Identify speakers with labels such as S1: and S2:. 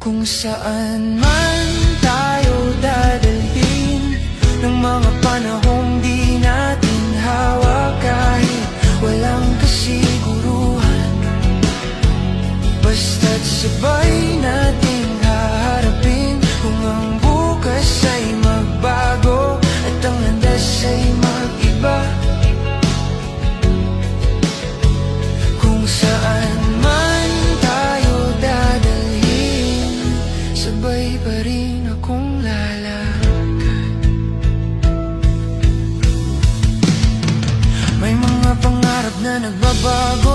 S1: Kung saan man tayo dadalhin ng mga panahong di natin hawak, kahit walang kasiguruhan, basta't sabay nating haharapin. Kung ang bukas ay magbago at ang landas ay mag-iba, kung saan man tayo dadalhin, sabay pa rin akong lalakad. May mga pangarap na nagbabago,